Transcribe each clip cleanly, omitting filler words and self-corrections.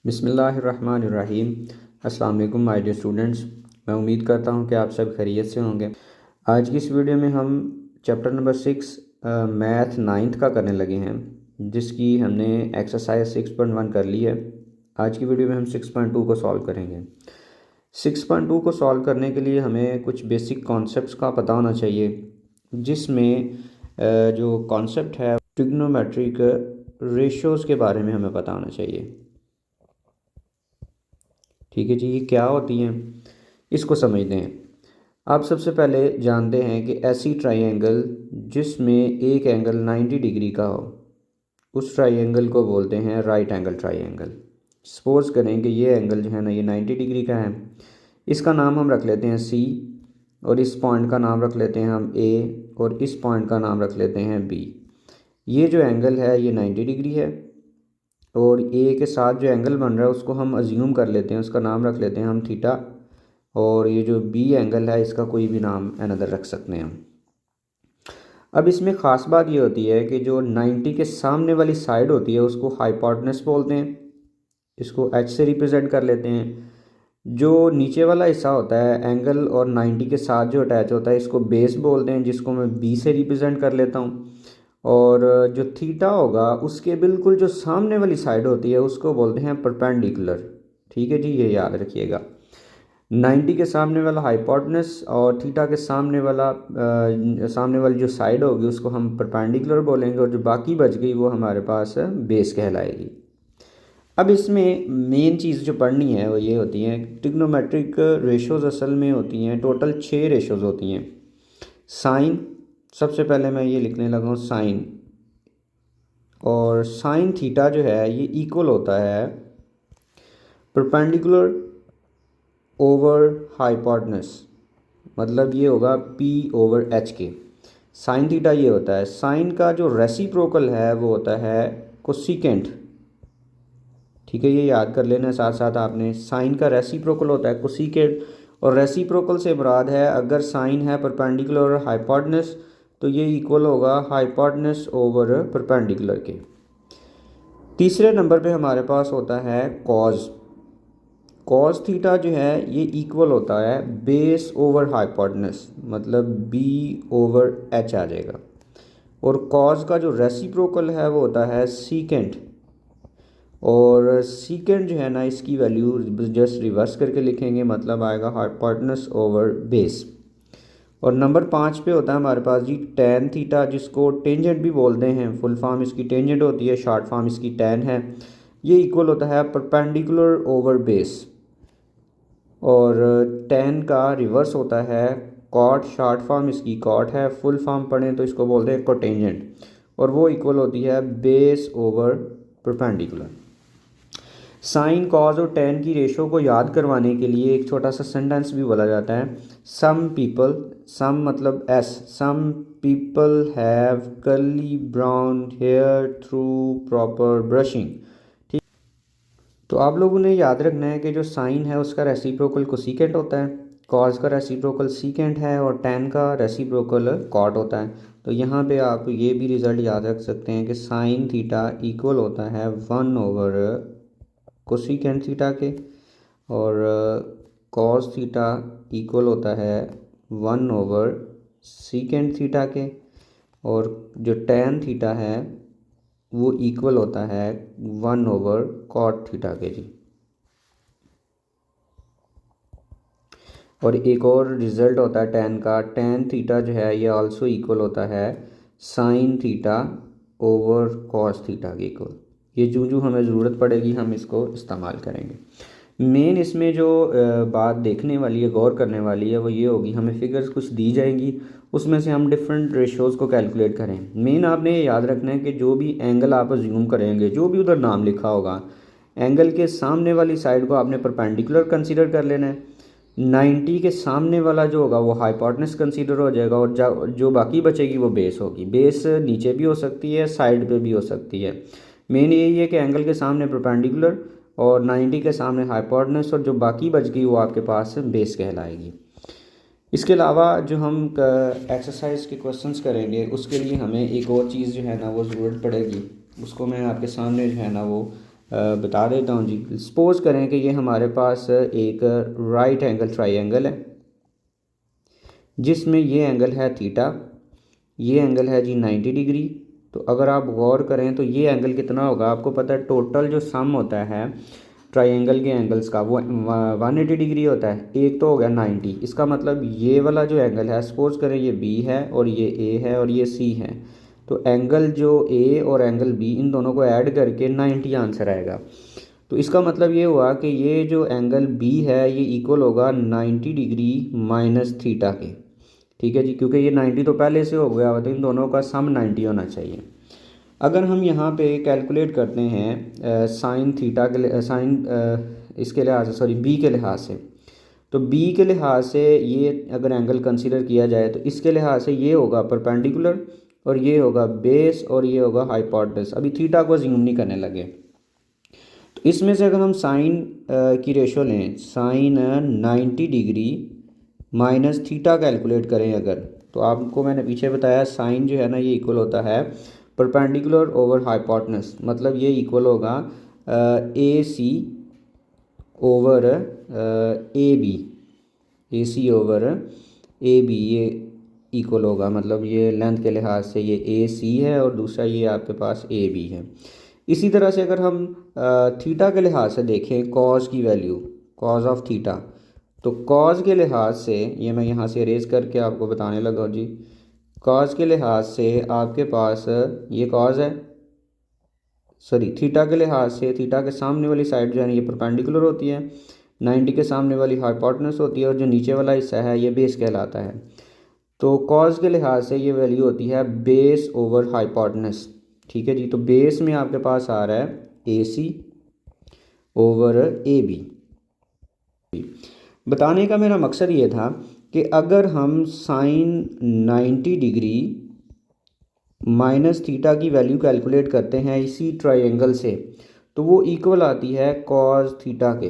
बिस्मिल्लाहिर्रहमानिर्रहीम। अस्सलाम वालेकुम माय डियर स्टूडेंट्स। मैं उम्मीद करता हूँ कि आप सब खैरियत से होंगे। आज की इस वीडियो में हम चैप्टर नंबर 6 मैथ नाइन्थ का करने लगे हैं, जिसकी हमने एक्सरसाइज 6.1 कर ली है। आज की वीडियो में हम 6.2 को सॉल्व करेंगे। 6.2 को सॉल्व करने के लिए हमें कुछ बेसिक कॉन्सेप्ट्स का पता होना चाहिए, जिसमें जो कॉन्सेप्ट है ट्रिग्नोमेट्रिक रेशियोज़ के बारे में हमें पता होना चाहिए। ठीक है जी, ये क्या होती हैं इसको समझते हैं। आप सबसे पहले जानते हैं कि ऐसी ट्राइंगल जिसमें एक एंगल 90 डिग्री का हो, उस ट्राइंगल को बोलते हैं राइट एंगल ट्राइंगल। सपोज करें कि ये एंगल जो है ना, ये 90 डिग्री का है। इसका नाम हम रख लेते हैं सी, और इस पॉइंट का नाम रख लेते हैं हम ए, और इस पॉइंट का नाम रख लेते हैं बी। ये जो एंगल है ये 90 डिग्री है, और ए के साथ जो एंगल बन रहा है उसको हम अज्यूम कर लेते हैं, उसका नाम रख लेते हैं हम थीटा। और ये जो बी एंगल है इसका कोई भी नाम अनदर रख सकते हैं हम। अब इसमें ख़ास बात ये होती है कि जो 90 के सामने वाली साइड होती है उसको हाइपोटेनस बोलते हैं, इसको एच से रिप्रेजेंट कर लेते हैं। जो नीचे वाला हिस्सा होता है एंगल और 90 के साथ जो अटैच होता है इसको बेस बोलते हैं, जिसको मैं बी से रिप्रेजेंट कर लेता हूँ। और जो थीटा होगा उसके बिल्कुल जो सामने वाली साइड होती है उसको बोलते हैं परपेंडिकुलर। ठीक है जी, ये याद रखिएगा। 90 के सामने वाला हाइपोटेनस और थीटा के सामने वाली जो साइड होगी उसको हम परपेंडिकुलर बोलेंगे, और जो बाकी बच गई वो हमारे पास बेस कहलाएगी। अब इसमें मेन चीज़ जो पढ़नी है वो ये होती है ट्रिग्नोमेट्रिक रेशोज़। असल में होती हैं टोटल 6 रेशोज़ होती हैं। साइन, सबसे पहले मैं ये लिखने लगा हूँ साइन, और साइन थीटा जो है ये इक्वल होता है परपेंडिकुलर ओवर हाइपोटेनस, मतलब ये होगा पी ओवर एच के। साइन थीटा ये होता है। साइन का जो रेसिप्रोकल है वो होता है कोसिकेंट। ठीक है, ये याद कर लेना साथ साथ आपने। साइन का रेसिप्रोकल होता है कोसिकेंट, और रेसिप्रोकल से मुराद है अगर साइन है परपेंडिकुलर और हाइपोटेनस तो ये इक्वल होगा हाइपोटेनस ओवर परपेंडिकुलर के। तीसरे नंबर पे हमारे पास होता है कॉज। कॉस थीटा जो है ये इक्वल होता है बेस ओवर हाइपोटेनस, मतलब बी ओवर एच आ जाएगा। और कॉज का जो रेसिप्रोकल है वो होता है सीकेंट, और सीकेंट जो है ना इसकी वैल्यू जस्ट रिवर्स करके लिखेंगे, मतलब आएगा हाइपोटेनस ओवर बेस। और नंबर 5 पे होता है हमारे पास जी टैन थीटा, जिसको टेंजेंट भी बोलते हैं। फुल फॉर्म इसकी टेंजेंट होती है, शॉर्ट फॉर्म इसकी टैन है। ये इक्वल होता है परपेंडिकुलर ओवर बेस। और टैन का रिवर्स होता है कॉट, शॉर्ट फॉर्म इसकी कॉट है, फुल फॉर्म पढ़ें तो इसको बोलते हैं कोटेंजेंट, और वो इक्वल होती है base over perpendicular. Sine, cos और टैन की रेशो को याद करवाने के लिए एक छोटा सा सेंटेंस भी बोला जाता है। सम पीपल, सम मतलब S, some people have curly brown hair through proper brushing. ठीक, तो आप लोगों ने याद रखना है कि जो साइन है उसका रेसिप्रोकल कोसिकेंट होता है, कॉज का रेसिप्रोकल सीकेंट है, और टैन का रेसिप्रोकल कॉट होता है। तो यहाँ पे आप ये भी रिजल्ट याद रख सकते हैं कि साइन थीटा इक्वल होता है 1 ओवर कोसिकेंट थीटा के, और कॉस थीटा इक्वल होता है 1 ओवर सीकेंट थीटा के, और जो टैन थीटा है वो इक्वल होता है 1 ओवर कॉट थीटा के जी। और एक और रिजल्ट होता है टैन का, टैन थीटा जो है ये आल्सो इक्वल होता है sine theta over cos theta के इक्वल। ये जो हमें ज़रूरत पड़ेगी हम इसको इस्तेमाल करेंगे। मेन इसमें जो बात देखने वाली है, गौर करने वाली है, वो ये होगी हमें फिगर्स कुछ दी जाएंगी, उसमें से हम डिफरेंट रेशोज़ को कैलकुलेट करें। मेन आपने ये याद रखना है कि जो भी एंगल आप अज्यूम करेंगे, जो भी उधर नाम लिखा होगा, एंगल के सामने वाली साइड को आपने परपेंडिकुलर कंसीडर कर लेना है। 90 के सामने वाला जो होगा वो हाइपोटेनस कंसीडर हो जाएगा, और जो बाकी बचेगी वो बेस होगी। बेस नीचे भी हो सकती है, साइड पे भी हो सकती है। मेन यही है कि एंगल के सामने परपेंडिकुलर और 90 के सामने हाइपोटेनस, और जो बाकी बच गई वो आपके पास बेस कहलाएगी। इसके अलावा जो हम एक्सरसाइज के क्वेश्चंस करेंगे उसके लिए हमें एक और चीज़ जो है ना वो ज़रूरत पड़ेगी, उसको मैं आपके सामने जो है ना वो बता देता हूँ जी। सपोज करें कि ये हमारे पास एक राइट एंगल ट्राइंगल है जिसमें ये एंगल है थीटा, ये एंगल है जी 90 डिग्री। तो अगर आप गौर करें तो ये एंगल कितना होगा, आपको पता है टोटल जो सम होता है ट्राइंगल के एंगल्स का वो 180 डिग्री होता है। एक तो हो गया 90, इसका मतलब ये वाला जो एंगल है, सपोज करें ये बी है और ये ए है और ये सी है, तो एंगल जो ए और एंगल बी इन दोनों को ऐड करके 90 आंसर आएगा। तो इसका मतलब ये हुआ कि ये जो एंगल बी है ये इक्वल होगा 90 डिग्री माइनस थीटा के। ठीक है जी, क्योंकि ये 90 तो पहले से हो गया हुआ, तो इन दोनों का सम 90 होना चाहिए। अगर हम यहाँ पे कैलकुलेट करते हैं साइन थीटा के साइन इसके लिहाज से, सॉरी बी के लिहाज से, तो बी के लिहाज से ये अगर एंगल कंसीडर किया जाए तो इसके लिहाज से ये होगा परपेंडिकुलर और ये होगा बेस और ये होगा हाइपोटेनस। अभी थीटा को ज्यूम नहीं करने लगे। तो इसमें से अगर हम साइन की रेशो लें, sine 90 degree minus theta calculate करें अगर, तो आपको मैंने पीछे बताया साइन जो है ना ये इक्वल होता है परपेंडिकुलर ओवर हाइपोटेनस, मतलब ये इक्वल होगा A C over A B, A C over A B, ये इक्वल होगा, मतलब ये लेंथ के लिहाज से ये ए सी है और दूसरा ये आपके पास ए बी है। इसी तरह से अगर हम थीटा के लिहाज से देखें कॉस की वैल्यू, कॉस ऑफ थीटा, तो कॉस के लिहाज से ये मैं यहाँ से अरेज करके आपको बताने लगा जी। कॉस के लिहाज से आपके पास ये कॉस है, सॉरी थीटा के लिहाज से थीटा के सामने वाली साइड जो है ये परपेंडिकुलर होती है, 90 के सामने वाली हाइपोटेनस होती है और जो नीचे वाला हिस्सा है ये बेस कहलाता है। तो कॉस के लिहाज से ये वैल्यू होती है बेस ओवर हाइपोटेनस। ठीक है जी, तो बेस में आपके पास आ रहा है ए सी ओवर ए बी। बताने का मेरा मकसद ये था कि अगर हम साइन 90 डिग्री माइनस थीटा की वैल्यू कैलकुलेट करते हैं इसी ट्राइंगल से, तो वो इक्वल आती है कॉस थीटा के,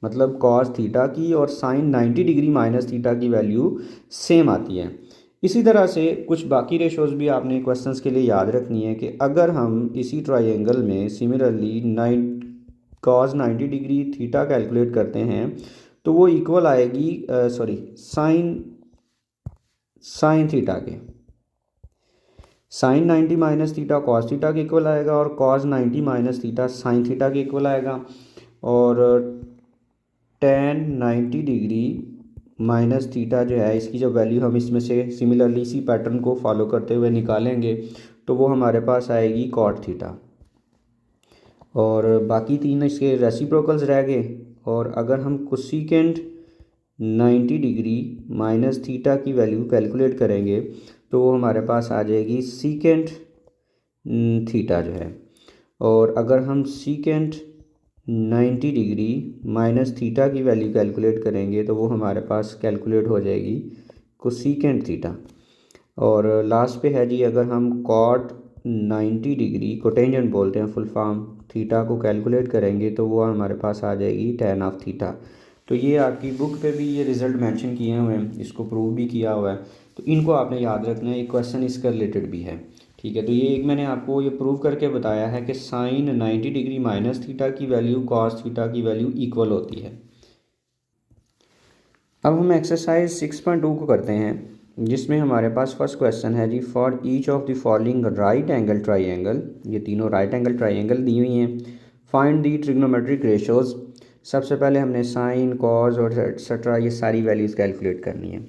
मतलब कॉस थीटा की और साइन 90 डिग्री माइनस थीटा की वैल्यू सेम आती है। इसी तरह से कुछ बाकी रेशोज़ भी आपने क्वेश्चंस के लिए याद रखनी है कि अगर हम इसी ट्राइंगल में similarly cos 90 degree theta calculate करते हैं तो वो इक्वल आएगी सॉरी साइन थीटा के, sine 90 minus theta cos theta के इक्वल आएगा और cos 90 minus theta sine theta के इक्वल आएगा। और टेन 90 डिग्री माइनस थीटा जो है इसकी जो वैल्यू हम इसमें से सिमिलरली इसी पैटर्न को फॉलो करते हुए निकालेंगे तो वो हमारे पास आएगी कॉट थीटा। और बाकी तीन इसके रेसिप्रोकल्स रह गए। और अगर हम कोसेकेंट 90 डिग्री माइनस थीटा की वैल्यू कैलकुलेट करेंगे तो वो हमारे पास आ जाएगी सीकेंट थीटा जो है। और अगर हम सीकेंट 90 डिग्री माइनस थीटा की वैल्यू कैलकुलेट करेंगे तो वो हमारे पास कैलकुलेट हो जाएगी कोसेकेंट थीटा। और लास्ट पे है जी, अगर हम कॉट 90 डिग्री कोटेंजेंट बोलते हैं फुल फॉर्म, थीटा को कैलकुलेट करेंगे तो वो हमारे पास आ जाएगी tan ऑफ थीटा। तो ये आपकी बुक पे भी ये रिज़ल्ट मेंशन किए हुए हैं, इसको प्रूव भी किया हुआ है, तो इनको आपने याद रखना है, एक क्वेश्चन इसका रिलेटेड भी है। ठीक है, तो ये एक मैंने आपको ये प्रूव करके बताया है कि साइन 90 डिग्री माइनस थीटा की वैल्यू कॉस थीटा की वैल्यू इक्वल होती है। अब हम एक्सरसाइज 6.2 को करते हैं, जिसमें हमारे पास फर्स्ट क्वेश्चन है जी, for each of the following right angle triangle, ये तीनों राइट एंगल ट्राइंगल दी हुई हैं, फाइंड दी ट्रिग्नोमेट्रिक रेशोज़। सबसे पहले हमने साइन कॉस और एक्सेट्रा ये सारी वैल्यूज़ कैलकुलेट करनी है।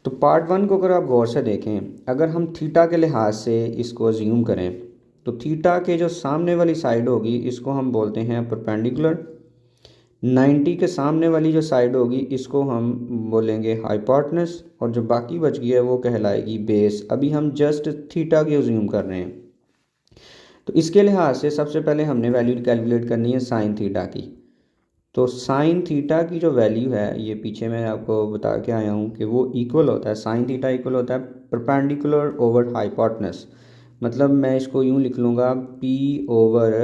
तो पार्ट 1 को अगर आप गौर से देखें, अगर हम थीटा के लिहाज से इसको ज्यूम करें तो थीटा के जो सामने वाली साइड होगी इसको हम बोलते हैं परपेंडिकुलर, 90 के सामने वाली जो साइड होगी इसको हम बोलेंगे हाइपोटेनस और जो बाकी बच गई है वो कहलाएगी बेस। अभी हम जस्ट थीटा की ज्यूम कर रहे हैं, तो इसके लिहाज से सबसे पहले हमने वैल्यू कैलकुलेट करनी है साइन थीटा की। तो साइन थीटा की जो वैल्यू है ये पीछे मैं आपको बता के आया हूँ कि वो इक्वल होता है, साइन थीटा इक्वल होता है परपेंडिकुलर ओवर हाइपोटेनस, मतलब मैं इसको यूँ लिख लूँगा P ओवर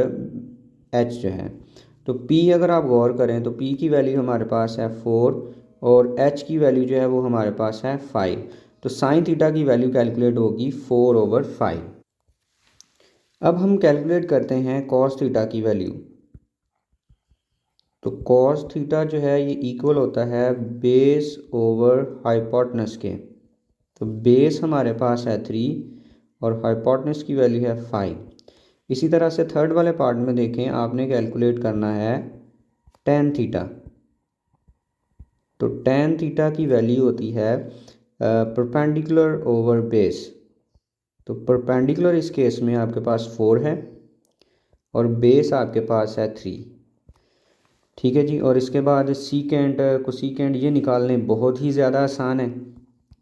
H जो है। तो P अगर आप गौर करें तो P की वैल्यू हमारे पास है 4 और H की वैल्यू जो है वो हमारे पास है 5। तो साइन थीटा की वैल्यू कैलकुलेट होगी 4 ओवर 5। अब हम कैलकुलेट करते हैं कॉस थीटा की वैल्यू। तो कॉस थीटा जो है ये इक्वल होता है बेस ओवर हाइपोटेनस के। तो बेस हमारे पास है 3 और हाइपोटेनस की वैल्यू है 5। इसी तरह से थर्ड वाले पार्ट में देखें, आपने कैलकुलेट करना है टेन थीटा। तो टेन थीटा की वैल्यू होती है परपेंडिकुलर ओवर बेस। तो परपेंडिकुलर इस केस में आपके पास 4 है और बेस आपके पास है 3। ठीक है जी। और इसके बाद सीकेंट कोसीकेंट ये निकालने बहुत ही ज़्यादा आसान है,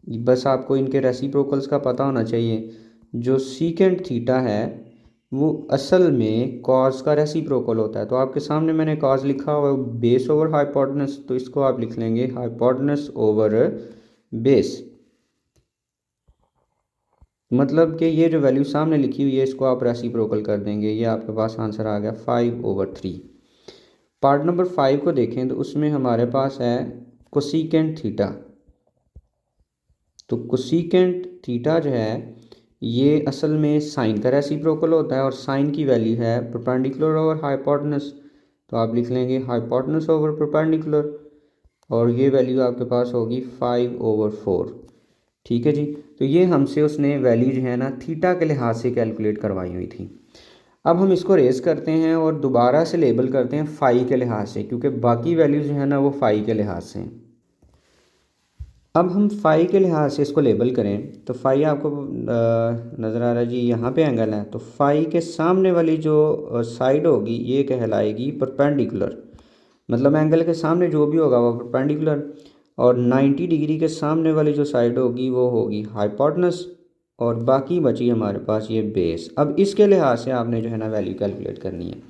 बस आपको इनके रेसिप्रोकल्स का पता होना चाहिए। जो सीकेंट थीटा है वो असल में कॉस का रेसिप्रोकल होता है। तो आपके सामने मैंने कॉस लिखा हुआ है बेस ओवर हाइपोटेनस, तो इसको आप लिख लेंगे हाइपोटेनस ओवर बेस। मतलब कि ये जो वैल्यू सामने लिखी हुई है इसको आप रेसिप्रोकल कर देंगे, ये आपके पास आंसर आ गया 5/3। पार्ट नंबर 5 को देखें तो उसमें हमारे पास है कोसीकेंट थीटा। तो कोसीकेंट थीटा जो है ये असल में साइन का रेसिप्रोकल होता है और साइन की वैल्यू है परपेंडिकुलर ओवर हाइपोटेनस। तो आप लिख लेंगे हाइपोटेनस ओवर परपेंडिकुलर और ये वैल्यू आपके पास होगी 5/4। ठीक है जी। तो ये हमसे उसने वैल्यू जो है ना थीटा के लिहाज से कैलकुलेट करवाई हुई थी। अब हम इसको रेज करते हैं और दोबारा से लेबल करते हैं फाई के लिहाज से, क्योंकि बाकी वैल्यू जो है ना वो फाई के लिहाज से हैं। अब हम फाई के लिहाज से इसको लेबल करें तो फाई आपको नज़र आ रहा है जी, यहाँ पे एंगल है। तो फाई के सामने वाली जो साइड होगी ये कहलाएगी परपेंडिकुलर, मतलब एंगल के सामने जो भी होगा वो परपेंडिकुलर। और 90 डिग्री के सामने वाली जो साइड होगी वो होगी हाइपोटेनस और बाकी बची हमारे पास ये बेस। अब इसके लिहाज से आपने जो है ना वैल्यू कैलकुलेट करनी है।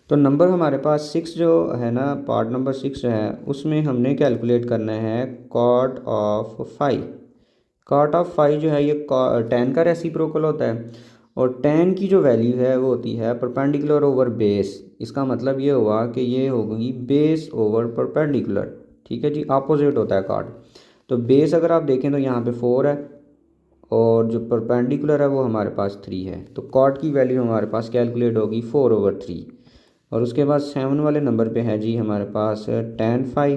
तो नंबर हमारे पास 6 जो है ना, पार्ट नंबर 6 जो है उसमें हमने कैलकुलेट करना है cot of phi. Cot of phi जो है ये टेन का रेसिप्रोकल होता है और टेन की जो वैल्यू है वो होती है परपेंडिकुलर ओवर बेस। इसका मतलब ये हुआ कि ये होगी बेस ओवर परपेंडिकुलर। ठीक है जी, अपोजिट होता है कॉट। तो बेस अगर आप देखें तो यहाँ पे 4 है और जो परपेंडिकुलर है वो हमारे पास 3 है। तो कॉट की वैल्यू हमारे पास कैलकुलेट होगी 4/3। और उसके बाद 7 वाले नंबर पे है जी हमारे पास टेन फाई।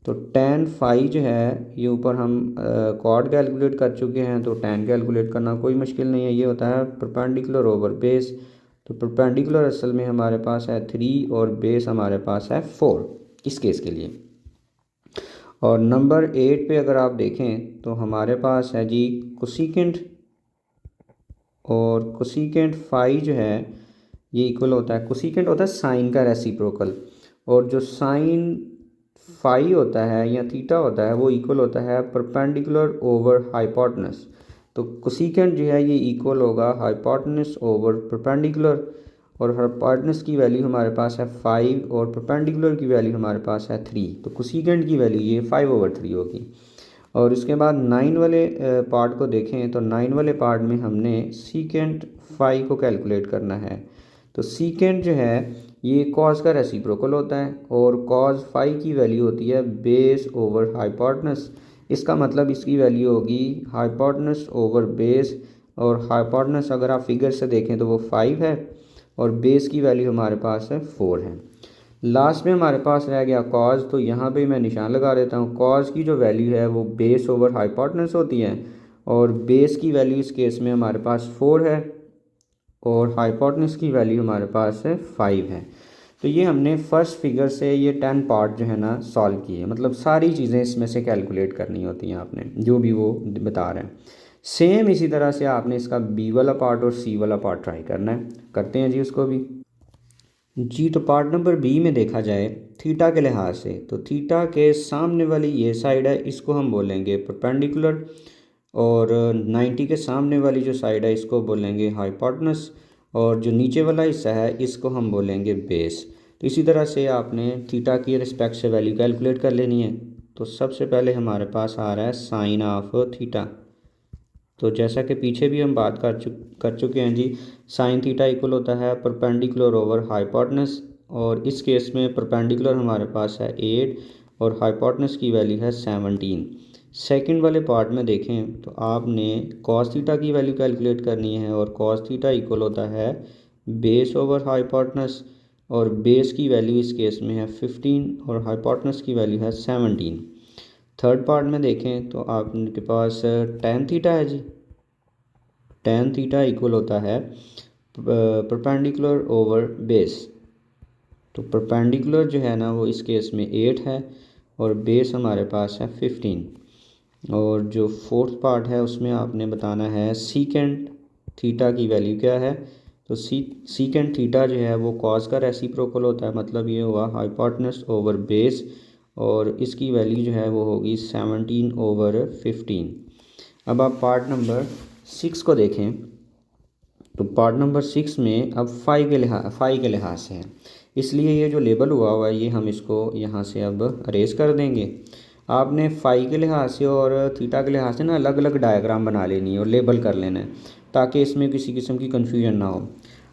तो टेन फाई जो है ये ऊपर हम कॉड कैलकुलेट कर चुके हैं, तो टेन कैलकुलेट करना कोई मुश्किल नहीं है। ये होता है परपेंडिकुलर ओवर बेस। तो परपेंडिकुलर असल में हमारे पास है 3 और बेस हमारे पास है 4 इस केस के लिए। और नंबर 8 पे अगर आप देखें तो हमारे पास है जी कोसिकेंट, और कोसिकेंट फाई जो है ये इक्वल होता है, कोसिकेंट होता है साइन का रेसिप्रोकल, और जो साइन फाई होता है या थीटा होता है वो इक्वल होता है परपेंडिकुलर ओवर हाइपोटेनस। तो कोसिकेंट जो है ये इक्वल होगा हाइपोटेनस ओवर परपेंडिकुलर, और हाइपोटेनस की वैल्यू हमारे पास है 5 और परपेंडिकुलर की वैल्यू हमारे पास है 3। तो कोसिकेंट की वैल्यू ये 5/3 होगी। और इसके बाद 9 वाले पार्ट को देखें तो 9 वाले पार्ट में हमने सीकेंट फाई को कैलकुलेट करना है। तो सीकेंट जो है ये कॉस का रेसिप्रोकल होता है और कॉस फाई की वैल्यू होती है बेस ओवर हाइपोटेनस। इसका मतलब इसकी वैल्यू होगी हाइपोटेनस ओवर बेस, और हाइपोटेनस अगर आप फिगर से देखें तो वो 5 है और बेस की वैल्यू हमारे पास है 4 है। लास्ट में हमारे पास रह गया कॉज। तो यहाँ पे मैं निशान लगा देता हूँ। कॉज की जो वैल्यू है वो बेस ओवर हाइपोटेनस होती है और बेस की वैल्यू इस केस में हमारे पास 4 है और हाइपोटेनस की वैल्यू हमारे पास है 5 है। तो ये हमने फर्स्ट फिगर से ये 10 पार्ट जो है ना सॉल्व किए, मतलब सारी चीज़ें इसमें से कैलकुलेट करनी होती हैं आपने जो भी वो बता रहे हैं। सेम इसी तरह से आपने इसका बी वाला पार्ट और सी वाला पार्ट ट्राई करना है। करते हैं जी उसको भी। जी तो पार्ट नंबर बी में देखा जाए थीटा के लिहाज से, तो थीटा के सामने वाली ये साइड है इसको हम बोलेंगे परपेंडिकुलर, और 90 के सामने वाली जो साइड है इसको बोलेंगे हाइपोटेनस, और जो नीचे वाला हिस्सा है इसको हम बोलेंगे बेस। तो इसी तरह से आपने थीटा की रिस्पेक्ट से वैल्यू कैलकुलेट कर लेनी है। तो सबसे पहले हमारे पास आ रहा है साइन ऑफ थीटा। तो जैसा कि पीछे भी हम बात कर चुके हैं जी, साइन थीटा इक्वल होता है परपेंडिकुलर ओवर हाइपोटेनस, और इस केस में परपेंडिकुलर हमारे पास है 8 और हाइपोटेनस की वैल्यू है 17। सेकंड वाले पार्ट में देखें तो आपने कॉस थीटा की वैल्यू कैलकुलेट करनी है और कॉस थीटा इक्वल होता है बेस ओवर हाइपोटेनस, और बेस की वैल्यू इस केस में है 15 और हाइपोटेनस की वैल्यू है 17। थर्ड पार्ट में देखें तो आपके पास tan थीटा है जी। tan थीटा इक्वल होता है परपेंडिकुलर ओवर बेस। तो परपेंडिकुलर जो है ना वो इस केस में 8 है और बेस हमारे पास है 15। और जो फोर्थ पार्ट है उसमें आपने बताना है सीकेंट थीटा की वैल्यू क्या है। तो सीकेंट थीटा जो है वो कॉस का रेसिप्रोकल होता है, मतलब ये हुआ हाइपोटेनस ओवर बेस, और इसकी वैल्यू जो है वो होगी 17/15। अब आप पार्ट नंबर 6 को देखें। तो पार्ट नंबर 6 में अब फाई के लिहाज से है, इसलिए ये जो लेबल हुआ है ये हम इसको यहाँ से अब अरेज कर देंगे। आपने फाई के लिहाज से और थीटा के लिहाज से ना अलग अलग डायग्राम बना लेनी है और लेबल कर लेना है, ताकि इसमें किसी किस्म की कन्फ्यूजन ना हो।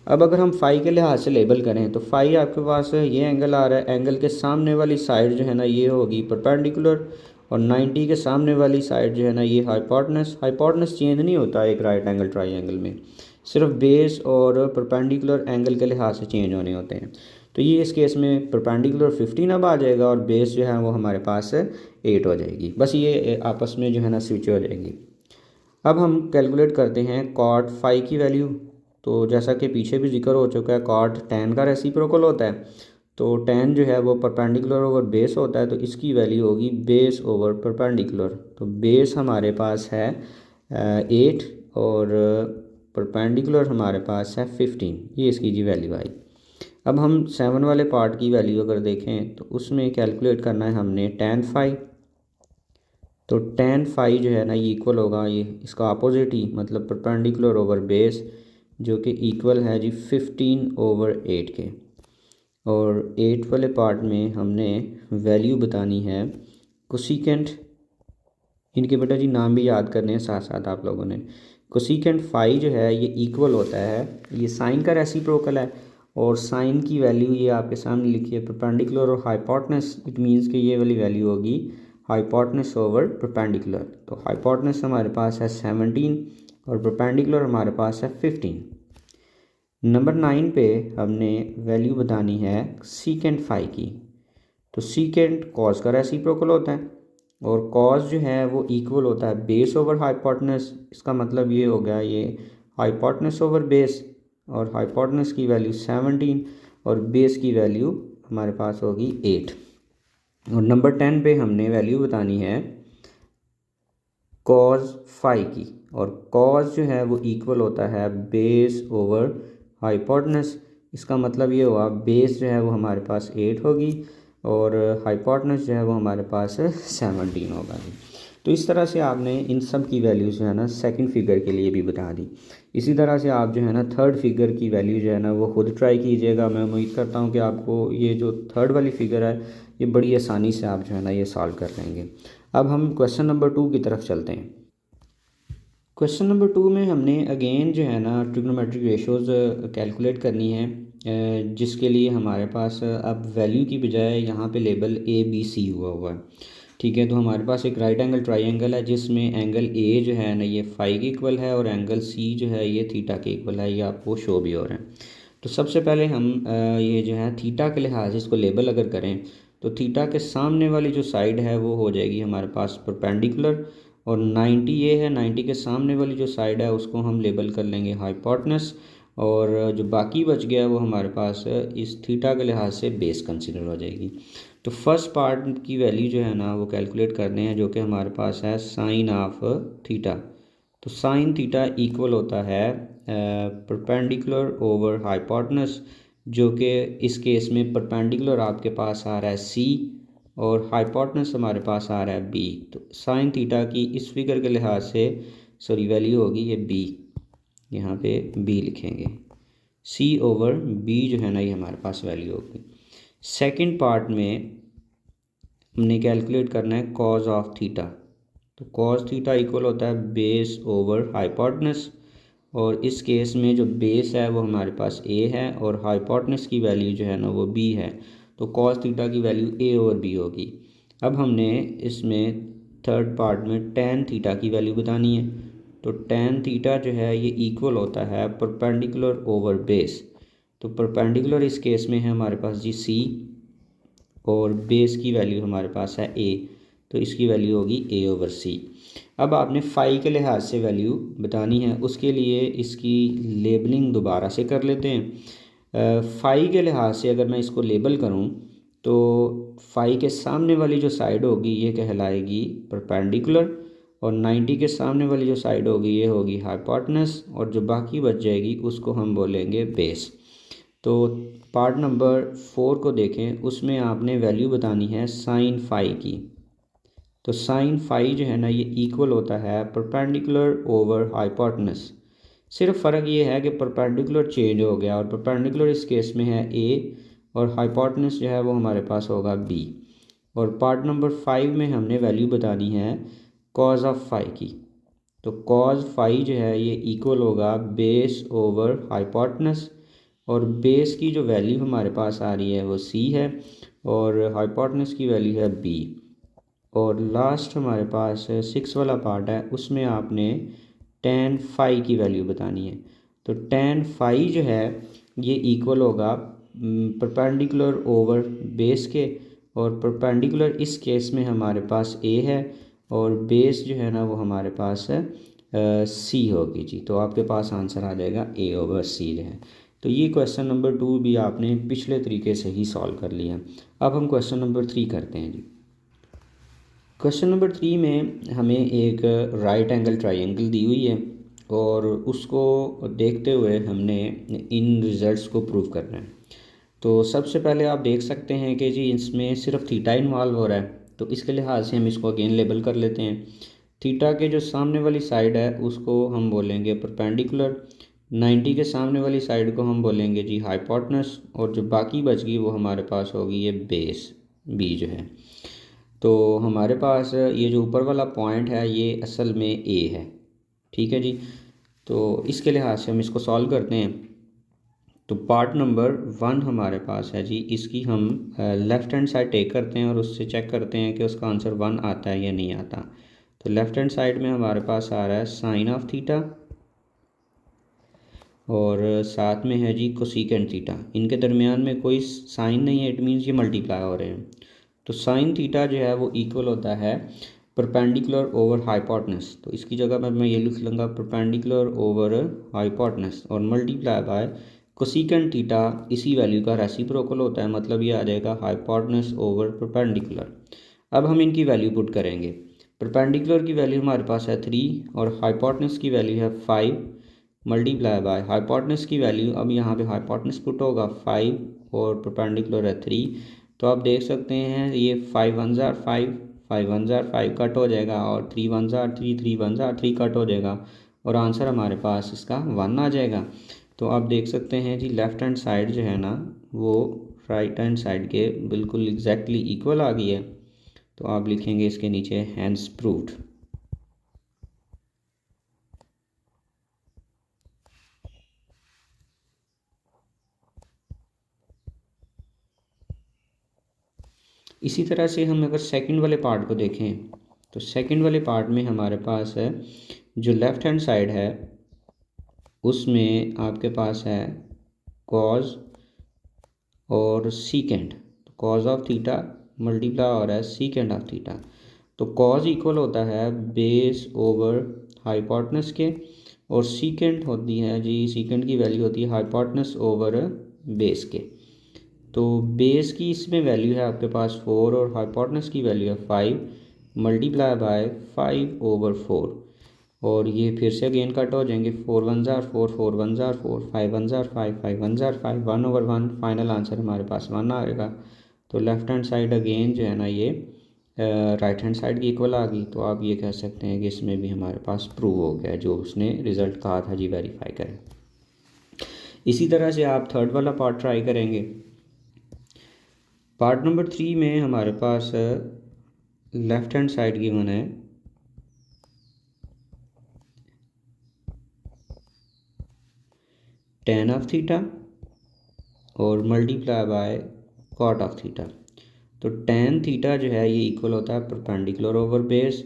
अब अगर हम फाई के लिहाज से लेबल करें तो फाई आपके पास ये एंगल आ रहा है, एंगल के सामने वाली साइड जो है ना ये होगी परपेंडिकुलर, और 90 के सामने वाली साइड जो है ना ये हाइपोटेनस चेंज नहीं होता एक राइट एंगल ट्राइंगल में, सिर्फ बेस और परपेंडिकुलर एंगल के लिहाज से चेंज होने होते हैं। तो ये इस केस में परपेंडिकुलर 15 अब आ जाएगा और बेस जो है वो हमारे पास 8 हो जाएगी। बस ये आपस में जो है ना स्विच हो जाएगी। अब हम कैलकुलेट करते हैं कॉट फाई की वैल्यू। तो जैसा कि पीछे भी जिक्र हो चुका है, कॉट tan का रेसिप्रोकल होता है। तो tan जो है वो परपेंडिकुलर ओवर बेस होता है, तो इसकी वैल्यू होगी बेस ओवर परपेंडिकुलर। तो बेस हमारे पास है 8 और परपेंडिकुलर हमारे पास है 15। ये इसकी जी वैल्यू आई। अब हम 7 वाले पार्ट की वैल्यू अगर देखें तो उसमें कैलकुलेट करना है हमने tan फाई। तो tan फाई जो है ना ये इक्वल होगा, ये इसका अपोजिट ही मतलब परपेंडिकुलर ओवर बेस, जो कि इक्वल है जी 15/8 के। और 8 वाले पार्ट में हमने वैल्यू बतानी है कोसिकेंट। इनके बेटा जी नाम भी याद करने हैं साथ साथ आप लोगों ने। कोसिकेंट फाई जो है ये इक्वल होता है, ये साइन का रेसिप्रोकल है, और साइन की वैल्यू ये आपके सामने लिखी है परपेंडिकुलर और हाइपोटेनस। इट मीन्स कि ये वाली वैल्यू होगी हाइपोटेनस ओवर परपेंडिकुलर। तो हाइपोटेनस हमारे पास है 17 और परपेंडिकुलर हमारे पास है 15। नंबर 9 पे हमने वैल्यू बतानी है सीकेंट फाई की। तो सीकेंट कॉस का रेसिप्रोकल होता है, और कॉस जो है वो इक्वल होता है बेस ओवर हाइपोटेनस। इसका मतलब ये हो गया ये हाइपोटेनस ओवर बेस, और हाइपोटेनस की वैल्यू 17 और बेस की वैल्यू हमारे पास होगी 8। और नंबर 10 पे हमने वैल्यू बतानी है कॉस फाई की, और कॉस जो है वो इक्वल होता है बेस ओवर हाइपोटेनस। इसका मतलब ये हुआ बेस जो है वो हमारे पास 8 होगी और हाइपोटेनस जो है वो हमारे पास 17 होगा। तो इस तरह से आपने इन सब की वैल्यू जो है ना सेकंड फिगर के लिए भी बता दी। इसी तरह से आप जो है ना थर्ड फिगर की वैल्यू जो है ना वो खुद ट्राई कीजिएगा। मैं उम्मीद करता हूँ कि आपको ये जो थर्ड वाली फिगर है ये बड़ी आसानी से आप जो है ना ये सॉल्व कर लेंगे। अब हम क्वेश्चन नंबर 2 की तरफ चलते हैं। क्वेश्चन नंबर 2 में हमने अगेन जो है ना ट्रिग्नोमेट्रिक रेशोज़ कैलकुलेट करनी है, जिसके लिए हमारे पास अब वैल्यू की बजाय यहाँ पे लेबल ABC हुआ है। ठीक है, तो हमारे पास एक राइट एंगल ट्राइंगल है जिसमें एंगल A जो है ना ये फाई के इक्वल है और एंगल C जो है ये थीटा के इक्वल है। ये आपको शो भी हो रहा है। तो सबसे पहले हम ये जो है थीटा के लिहाज से इसको लेबल अगर करें तो थीटा के सामने वाली जो साइड है वो हो जाएगी हमारे पास परपेंडिकुलर, और 90 ये है, 90 के सामने वाली जो साइड है उसको हम लेबल कर लेंगे हाइपोटेनस, और जो बाकी बच गया वो हमारे पास इस थीटा के लिहाज से बेस कंसिडर हो जाएगी। तो फर्स्ट पार्ट की वैल्यू जो है ना वो कैलकुलेट करने हैं, जो कि हमारे पास है साइन ऑफ थीटा। तो साइन थीटा इक्वल होता है परपेंडिकुलर ओवर हाइपोटेनस, जो कि इस केस में परपेंडिकुलर आपके पास आ रहा है C और हाइपोटेनस हमारे पास आ रहा है B। तो साइन थीटा की इस फिगर के लिहाज से सॉरी वैल्यू होगी ये B, यहाँ पे B लिखेंगे। C ओवर B जो है ना ये हमारे पास वैल्यू होगी। सेकंड पार्ट में हमने कैलकुलेट करना है कॉज ऑफ थीटा। तो कॉस थीटा इक्वल होता है बेस ओवर हाइपोटेनस, और इस केस में जो बेस है वो हमारे पास A है और हाइपोटेनस की वैल्यू जो है ना वो B है। तो कॉस थीटा की वैल्यू A और B होगी। अब हमने इसमें थर्ड पार्ट में tan थीटा की वैल्यू बतानी है। तो tan थीटा जो है ये इक्वल होता है परपेंडिकुलर ओवर बेस। तो परपेंडिकुलर इस केस में है हमारे पास जी सी, और बेस की वैल्यू हमारे पास है ए, तो इसकी वैल्यू होगी ए ओवर सी। अब आपने फाई के लिहाज से वैल्यू बतानी है, उसके लिए इसकी लेबलिंग दोबारा से कर लेते हैं। फाई के लिहाज से अगर मैं इसको लेबल करूं तो फाई के सामने वाली जो साइड होगी ये कहलाएगी परपेंडिकुलर, और 90 के सामने वाली जो साइड होगी ये होगी हाइपोटेनस, और जो बाकी बच जाएगी उसको हम बोलेंगे बेस। तो पार्ट नंबर 4 को देखें, उसमें आपने वैल्यू बतानी है साइन फाई की। तो साइन फाई जो है ना ये इक्वल होता है परपेंडिकुलर ओवर हाइपोटेनस। सिर्फ फ़र्क ये है कि परपेंडिकुलर चेंज हो गया, और परपेंडिकुलर इस केस में है ए, और हाइपोटेनस जो है वो हमारे पास होगा बी। और पार्ट नंबर 5 में हमने वैल्यू बतानी है कॉज ऑफ फाई की। तो कॉज फाई जो है ये इक्वल होगा बेस ओवर हाइपोटेनस, और बेस की जो वैल्यू हमारे पास आ रही है वो सी है, और हाइपोटेनस की वैल्यू है बी। और लास्ट हमारे पास 6 वाला पार्ट है, उसमें आपने टेन फाई की वैल्यू बतानी है। तो टेन फाई जो है ये इक्वल होगा परपेंडिकुलर ओवर बेस के, और परपेंडिकुलर इस केस में हमारे पास ए है, और बेस जो है ना वो हमारे पास सी होगी जी। तो आपके पास आंसर आ जाएगा ए ओवर सी जो है। तो ये क्वेश्चन नंबर 2 भी आपने पिछले तरीके से ही सॉल्व कर लिया। अब हम क्वेश्चन नंबर 3 करते हैं जी। क्वेश्चन नंबर 3 में हमें एक राइट एंगल ट्रायंगल दी हुई है, और उसको देखते हुए हमने इन रिज़ल्ट्स को प्रूव करना है। तो सबसे पहले आप देख सकते हैं कि जी इसमें सिर्फ थीटा इन्वॉल्व हो रहा है, तो इसके लिहाज से हम इसको अगेन लेबल कर लेते हैं। थीटा के जो सामने वाली साइड है उसको हम बोलेंगे परपेंडिकुलर, 90 के सामने वाली साइड को हम बोलेंगे जी हाइपोटेनस, और जो बाकी बच गई वो हमारे पास होगी ये बेस बी जो है। तो हमारे पास ये जो ऊपर वाला पॉइंट है ये असल में ए है, ठीक है जी। तो इसके लिहाज से हम इसको सॉल्व करते हैं। तो पार्ट नंबर 1 हमारे पास है जी, इसकी हम लेफ़्ट हैंड साइड टेक करते हैं और उससे चेक करते हैं कि उसका आंसर 1 आता है या नहीं आता। तो लेफ़्ट हैंड साइड में हमारे पास आ रहा है साइन ऑफ थीटा, और साथ में है जी कोसेकेंट थीटा। इनके दरमियान में कोई साइन नहीं है, इट मीन्स ये मल्टीप्लाई हो रहे हैं। तो साइन थीटा जो है वो इक्वल होता है परपेंडिकुलर ओवर हाइपोटेनस। तो इसकी जगह पर मैं ये लिख लूँगा परपेंडिकुलर ओवर हाइपोटेनस, और मल्टीप्लाई बाय कोसेकेंट थीटा, इसी वैल्यू का रेसिप्रोकल होता है, मतलब ये आ जाएगा हाइपोटेनस ओवर परपेंडिकुलर। अब हम इनकी वैल्यू पुट करेंगे। परपेंडिकुलर की वैल्यू हमारे पास है 3, और हाइपोटेनस की वैल्यू है 5, मल्टीप्लाई बाय हाइपोटेनस की वैल्यू, अब यहाँ पे हाइपोटेनस पुट होगा 5 और परपेंडिकुलर है 3। तो आप देख सकते हैं ये 5 1 ज़ार 5, 5 1 ज़ार 5 कट हो जाएगा, और 3 1 ज़ार 3, 3 1 ज़ार 3 कट हो जाएगा, और आंसर हमारे पास इसका 1 आ जाएगा। तो आप देख सकते हैं जी लेफ़्ट हैंड साइड जो है ना वो राइट हैंड साइड के बिल्कुल एग्जैक्टली इक्वल आ गई है। तो आप लिखेंगे इसके नीचे हैंस प्रूव्ड। इसी तरह से हम अगर सेकंड वाले पार्ट को देखें, तो सेकंड वाले पार्ट में हमारे पास है जो लेफ़्ट हैंड साइड है उसमें आपके पास है कॉज और सीकेंड। तो कॉज ऑफ थीटा मल्टीप्लाई हो रहा है सीकेंड ऑफ थीटा। तो कॉज इक्वल होता है बेस ओवर हाइपोटेनस के, और सीकेंड होती है जी, सीकेंड की वैल्यू होती है हाइपोटेनस ओवर बेस के। तो बेस की इसमें वैल्यू है आपके पास 4, और हाइपोटेनस की वैल्यू है 5, मल्टीप्लाई बाय 5 ओवर 4, और ये फिर से अगेन कट हो जाएंगे। 4 1 ज़ार 4, 4 1 ज़ार 4, 5 1 ज़ार 5, 5 1 ज़ार 5, 1 ओवर 1, फाइनल आंसर हमारे पास 1 आएगा। तो लेफ़्ट हैंड साइड अगेन जो है ना ये राइट हैंड साइड की इक्वल आ गई। तो आप ये कह सकते हैं कि इसमें भी हमारे पास प्रूव हो गया जो उसने रिज़ल्ट कहा था जी, वेरीफाई करें। इसी तरह से आप थर्ड वाला पार्ट ट्राई करेंगे। पार्ट नंबर 3 में हमारे पास लेफ़्ट हैंड साइड गिवन है tan ऑफ थीटा और multiply by cot of theta. तो tan थीटा जो है ये इक्वल होता है परपेंडिकुलर ओवर बेस,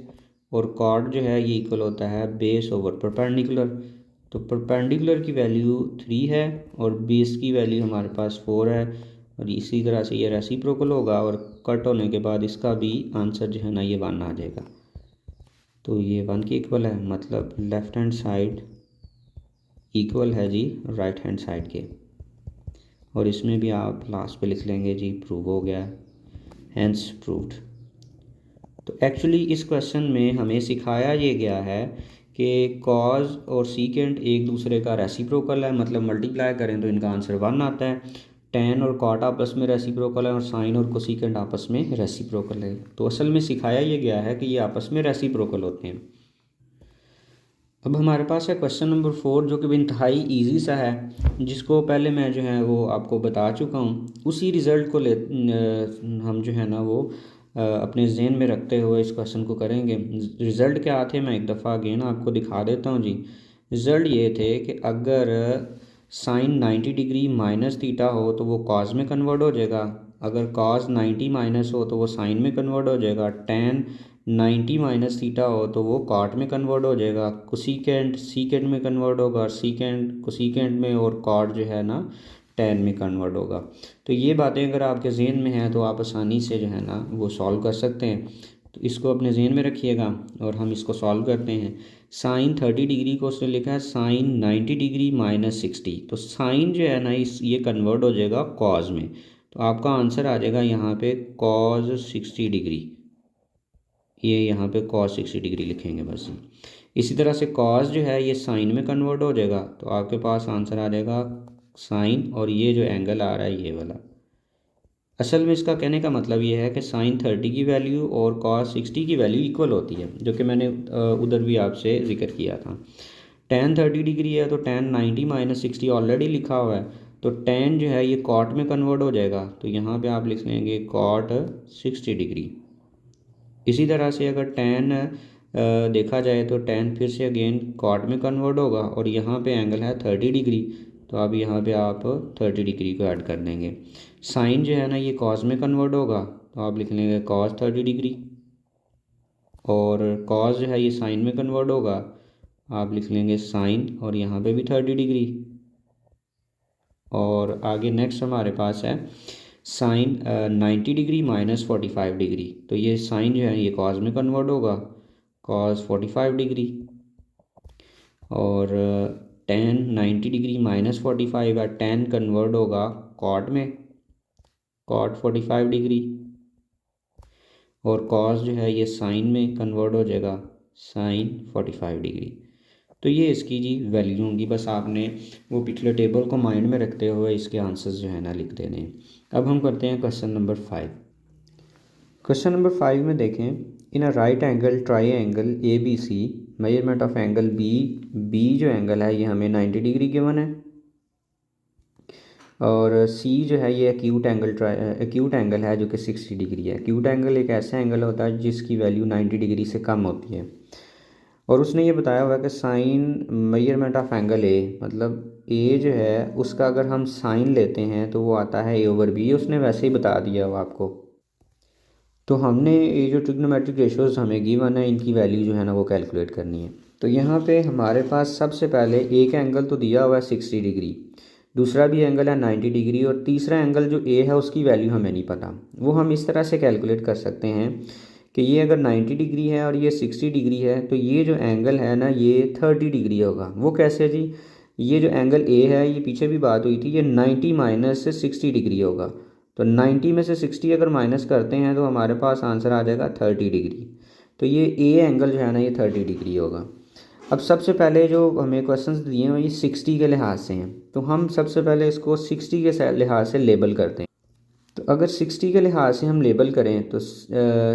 और कॉट जो है ये इक्वल होता है बेस ओवर परपेंडिकुलर। तो परपेंडिकुलर की वैल्यू 3 है और बेस की वैल्यू हमारे पास 4 है, और इसी तरह से ये रेसिप्रोकल होगा और कट होने के बाद इसका भी आंसर जो है ना ये 1 आ जाएगा। तो ये 1 के इक्वल है, मतलब लेफ़्ट हैंड साइड इक्वल है जी राइट हैंड साइड के। और इसमें भी आप लास्ट पे लिख लेंगे जी प्रूव हो गया, हैंस प्रूव्ड। तो एक्चुअली इस क्वेश्चन में हमें सिखाया ये गया है कि कॉज और सीकेंट एक दूसरे का रेसिप्रोकल है, मतलब मल्टीप्लाई करें तो इनका आंसर 1 आता है। टेन और कॉट आपस में रेसिप्रोकल है और साइन और कोसीकेंट आपस में रेसिप्रोकल है। तो असल में सिखाया ये गया है कि ये आपस में रेसिप्रोकल होते हैं। अब हमारे पास है क्वेश्चन नंबर 4, जो कि इंतहाई ईजी सा है, जिसको पहले मैं जो है वो आपको बता चुका हूँ। उसी रिज़ल्ट को हम जो है ना वो अपने जहन में रखते हुए इस क्वेश्चन को करेंगे। रिज़ल्ट क्या थे मैं एक दफ़ा अगेन आपको दिखा देता हूँ जी। रिज़ल्ट ये थे कि अगर साइन 90 डिग्री माइनस थीटा हो तो वो कॉज में कन्वर्ट हो जाएगा, अगर कॉज 90 माइनस हो तो वो साइन में कन्वर्ट हो जाएगा, टेन 90 माइनस थीटा हो तो वो कॉट में कन्वर्ट हो जाएगा, कोसीकेंट सीकेंट में कन्वर्ट होगा, और सीकेंट कोसीकेंट में, और कॉट जो है ना टेन में कन्वर्ट होगा। तो ये बातें अगर आपके जहन में हैं तो आप आसानी से जो है ना वो सॉल्व कर सकते हैं। तो इसको अपने जहन में रखिएगा और हम इसको सॉल्व करते हैं। साइन 30 डिग्री को उसने लिखा है साइन 90 डिग्री माइनस 60, तो साइन जो है ना ये कन्वर्ट हो जाएगा कॉज में। तो आपका आंसर आ जाएगा यहाँ पे कॉज 60 डिग्री, ये यहाँ पे कॉस 60 डिग्री लिखेंगे बस। इसी तरह से कॉस जो है ये साइन में कन्वर्ट हो जाएगा, तो आपके पास आंसर आ जाएगा साइन, और ये जो एंगल आ रहा है ये वाला। असल में इसका कहने का मतलब ये है कि साइन 30 की वैल्यू और कॉस 60 की वैल्यू इक्वल होती है, जो कि मैंने उधर भी आपसे जिक्र किया था। टेन 30 डिग्री है तो टेन 90 माइनस 60 ऑलरेडी लिखा हुआ है, तो टेन जो है ये कॉट में कन्वर्ट हो जाएगा, तो यहाँ पे आप लिख लेंगे कॉट 60 डिग्री। इसी तरह से अगर टेन देखा जाए तो टेन फिर से अगेन कॉट में कन्वर्ट होगा, और यहाँ पे एंगल है 30 डिग्री, तो अब यहाँ पे आप 30 डिग्री को ऐड कर देंगे। साइन जो है ना ये कॉस में कन्वर्ट होगा, तो आप लिख लेंगे कॉस 30 डिग्री, और कॉस जो है ये साइन में कन्वर्ट होगा, आप लिख लेंगे साइन, और यहाँ पे भी 30 डिग्री। और आगे नेक्स्ट हमारे पास है साइन 90 डिग्री माइनस 45 डिग्री, तो ये साइन जो है ये कॉस में कन्वर्ट होगा, कॉस 45 डिग्री, और टेन 90 डिग्री माइनस 45 है, टेन कन्वर्ट होगा कॉट में, कॉट 45 डिग्री, और कॉस जो है ये साइन में कन्वर्ट हो जाएगा, साइन 45 डिग्री। तो ये इसकी जी वैल्यू होंगी, बस आपने वो पिछले टेबल को माइंड में रखते हुए इसके आंसर्स जो है ना लिख देने हैं। अब हम करते हैं क्वेश्चन नंबर 5। क्वेश्चन नंबर 5 में देखें, in a right angle triangle A B C measurement of angle B जो एंगल है ये हमें 90 डिग्री गिवन है, और सी जो है ये एक्यूट एंगल है जो कि 60 डिग्री है। एक्यूट एंगल एक ऐसा एंगल होता है जिसकी वैल्यू 90 डिग्री से कम होती है, और उसने ये बताया हुआ है कि sine measurement of angle A, मतलब ए जो है उसका अगर हम साइन लेते हैं तो वो आता है ए ओवर बी, उसने वैसे ही बता दिया हुआ आपको। तो हमने ये जो ट्रिग्नोमेट्रिक रेशियोज हमें गिवन है इनकी वैल्यू जो है ना वो कैलकुलेट करनी है। तो यहाँ पे हमारे पास सबसे पहले एक एंगल तो दिया हुआ है 60 डिग्री, दूसरा भी एंगल है 90 डिग्री, और तीसरा एंगल जो ए है उसकी वैल्यू हमें नहीं पता। वो हम इस तरह से कैलकुलेट कर सकते हैं कि ये अगर 90 डिग्री है और ये 60 डिग्री है, तो ये जो एंगल है ना ये 30 डिग्री होगा। वो कैसे जी? ये जो एंगल ए है ये पीछे भी बात हुई थी, ये 90 माइनस से 60 डिग्री होगा, तो 90 में से 60 अगर माइनस करते हैं तो हमारे पास आंसर आ जाएगा 30 डिग्री। तो ये ए एंगल जो है ना ये 30 डिग्री होगा। अब सबसे पहले जो हमें क्वेश्चंस दिए हैं ये 60 के लिहाज से हैं, तो हम सबसे पहले इसको 60 के लिहाज से लेबल करते हैं। तो अगर 60 के लिहाज से हम लेबल करें तो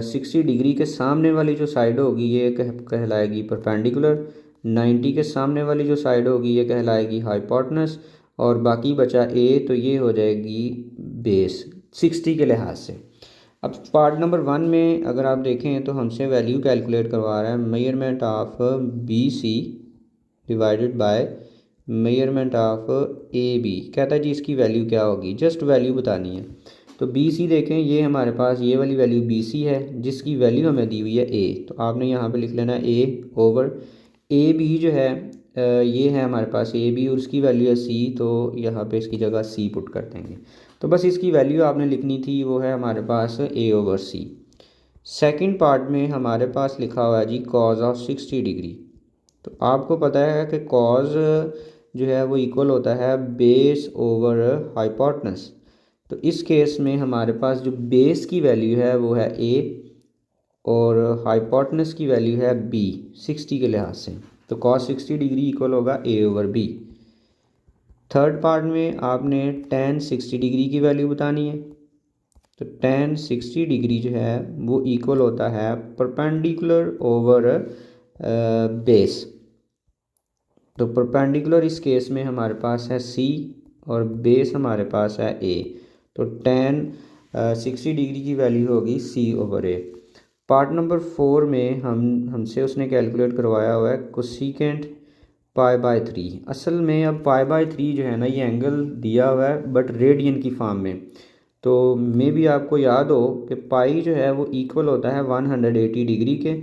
60 डिग्री के सामने वाली जो साइड होगी ये कहलाएगी परपेंडिकुलर, 90 के सामने वाली जो साइड होगी ये कहलाएगी हाइपोटेनस, और बाकी बचा ए तो ये हो जाएगी बेस 60 के लिहाज से। अब पार्ट नंबर 1 में अगर आप देखें तो हमसे वैल्यू कैलकुलेट करवा रहा है measurement of B C divided by measurement of A B. कहता है जी इसकी वैल्यू क्या होगी, जस्ट वैल्यू बतानी है। तो बी सी देखें, ये हमारे पास ये वाली वैल्यू बी सी है जिसकी वैल्यू हमें दी हुई है ए, तो आपने यहाँ पे लिख लेना ए ओवर ए बी जो है ये है हमारे पास ए बी और उसकी वैल्यू है सी, तो यहाँ पे इसकी जगह सी पुट कर देंगे। तो बस इसकी वैल्यू आपने लिखनी थी, वो है हमारे पास ए ओवर सी। सेकंड पार्ट में हमारे पास लिखा हुआ है जी कॉज ऑफ 60 डिग्री। तो आपको पता है कि कॉज जो है वो इक्वल होता है बेस ओवर हाइपोटेनस। तो इस केस में हमारे पास जो बेस की वैल्यू है वो है ए और हाइपोटेनस की वैल्यू है बी 60 के लिहाज से। तो कॉस 60 डिग्री इक्वल होगा ए ओवर बी। थर्ड पार्ट में आपने tan 60 डिग्री की वैल्यू बतानी है। तो tan 60 डिग्री जो है वो इक्वल होता है परपेंडिकुलर ओवर बेस। तो परपेंडिकुलर इस केस में हमारे पास है सी और बेस हमारे पास है ए। तो tan 60 डिग्री की वैल्यू होगी सी ओवर ए। पार्ट नंबर 4 में हमसे उसने कैलकुलेट करवाया हुआ है कोसिकेंट पाई बाय 3। असल में अब पाई बाय 3 जो है ना ये एंगल दिया हुआ है बट रेडियन की फॉर्म में। तो मे भी आपको याद हो कि पाई जो है वो इक्वल होता है 180 डिग्री के,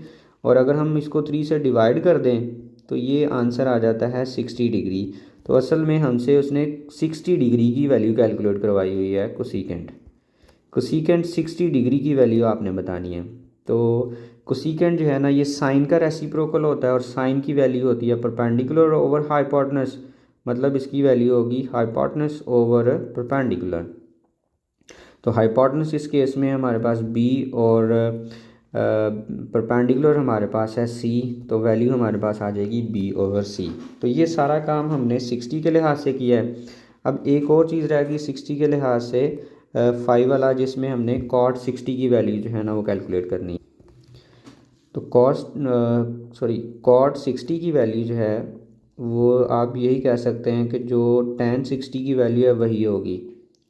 और अगर हम इसको 3 से डिवाइड कर दें तो ये आंसर आ जाता है 60 डिग्री। तो असल में हमसे उसने 60 डिग्री की वैल्यू कैलकुलेट करवाई हुई है कोसिकेंट। कोसिकेंट 60 डिग्री की वैल्यू आपने बतानी है। तो कोसिकेंट जो है ना ये साइन का रेसिप्रोकल होता है और साइन की वैल्यू होती है परपेंडिकुलर ओवर हाइपोटेनस, मतलब इसकी वैल्यू होगी हाइपोटेनस ओवर परपेंडिकुलर। तो हाइपोटेनस इस केस में हमारे पास बी और परपेंडिकुलर हमारे पास है सी, तो वैल्यू हमारे पास आ जाएगी बी ओवर सी। तो ये सारा काम हमने 60 के लिहाज से किया है। अब एक और चीज़ रह गई 60 के लिहाज से 5 वाला, जिसमें हमने कॉट 60 की वैल्यू जो है ना वो कैलकुलेट करनी है। तो कॉट 60 की वैल्यू जो है वो आप यही कह सकते हैं कि जो tan 60 की वैल्यू है वही होगी,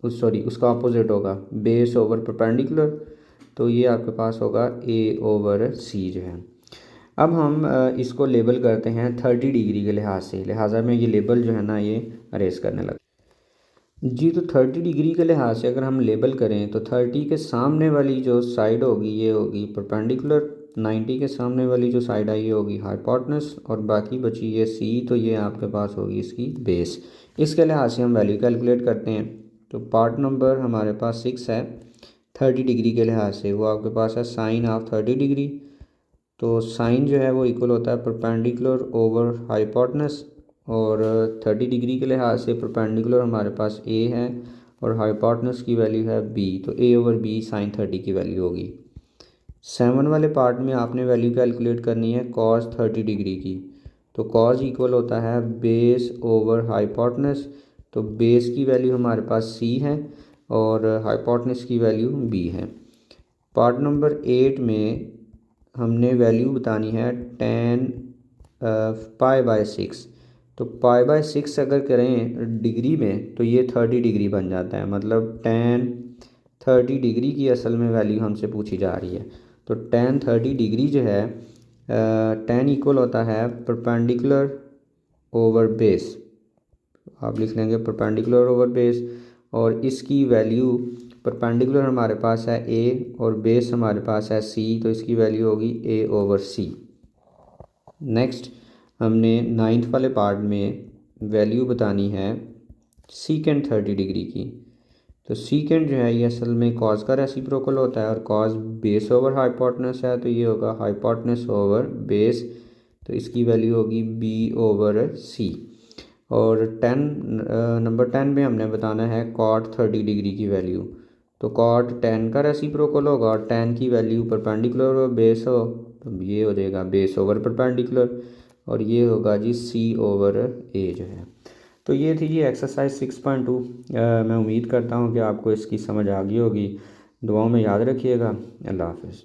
उसका अपोजिट होगा बेस ओवर परपेंडिकुलर। तो ये आपके पास होगा ए ओवर सी जो है। अब हम इसको लेबल करते हैं 30 डिग्री के लिहाज से, लिहाजा में ये लेबल जो है ना ये अरेज करने लगा जी। तो 30 डिग्री के लिहाज से अगर हम लेबल करें तो 30 के सामने वाली जो साइड होगी ये होगी परपेंडिकुलर, 90 के सामने वाली जो साइड आई ये होगी हाइपोटेनस, और बाकी बची ये सी, तो ये आपके पास होगी इसकी बेस। इसके लिहाज से हम वैल्यू कैलकुलेट करते हैं। तो पार्ट नंबर हमारे पास 6 है 30 डिग्री के लिहाज से, वो आपके पास है साइन ऑफ 30 डिग्री। तो साइन जो है वो इक्वल होता है परपेंडिकुलर ओवर हाइपोटेनस, और 30 डिग्री के लिहाज से परपेंडिकुलर हमारे पास ए है और हाइपोटेनस की वैल्यू है बी, तो ए ओवर बी साइन 30 की वैल्यू होगी। 7 वाले पार्ट में आपने वैल्यू कैलकुलेट करनी है कॉस 30 डिग्री की। तो कॉस इक्वल होता है बेस ओवर हाइपोटेनस, तो बेस की वैल्यू हमारे पास सी है और हाइपोटेनस की वैल्यू बी है। पार्ट नंबर 8 में हमने वैल्यू बतानी है tan पाई बाय 6। तो पाई बाय 6 अगर करें डिग्री में तो ये 30 डिग्री बन जाता है, मतलब tan 30 डिग्री की असल में वैल्यू हमसे पूछी जा रही है। तो tan 30 डिग्री जो है tan इक्वल होता है परपेंडिकुलर ओवर बेस, आप लिख लेंगे परपेंडिकुलर ओवर बेस, और इसकी वैल्यू परपेंडिकुलर हमारे पास है ए और बेस हमारे पास है सी, तो इसकी वैल्यू होगी ए ओवर सी। नेक्स्ट हमने 9th वाले पार्ट में वैल्यू बतानी है सीकेंट 30 डिग्री की। तो सीकेंट जो है ये असल में कॉज का रेसिप्रोकल होता है और कॉज बेस ओवर हाइपोटेनस है, तो ये होगा हाइपोटेनस ओवर बेस, तो इसकी वैल्यू होगी बी ओवर सी। और नंबर 10 में हमने बताना है कॉट 30 डिग्री की वैल्यू। तो कॉट 10 का रेसिप्रोकल होगा और 10 की वैल्यू परपेंडिकुलर और बेस हो, तो ये हो जाएगा बेस ओवर परपेंडिकुलर, और ये होगा जी सी ओवर ए जो है। तो ये थी जी एक्सरसाइज 6.2। मैं उम्मीद करता हूँ कि आपको इसकी समझ आ गई होगी। दुआओं में याद रखिएगा। अल्लाह हाफ़िज़।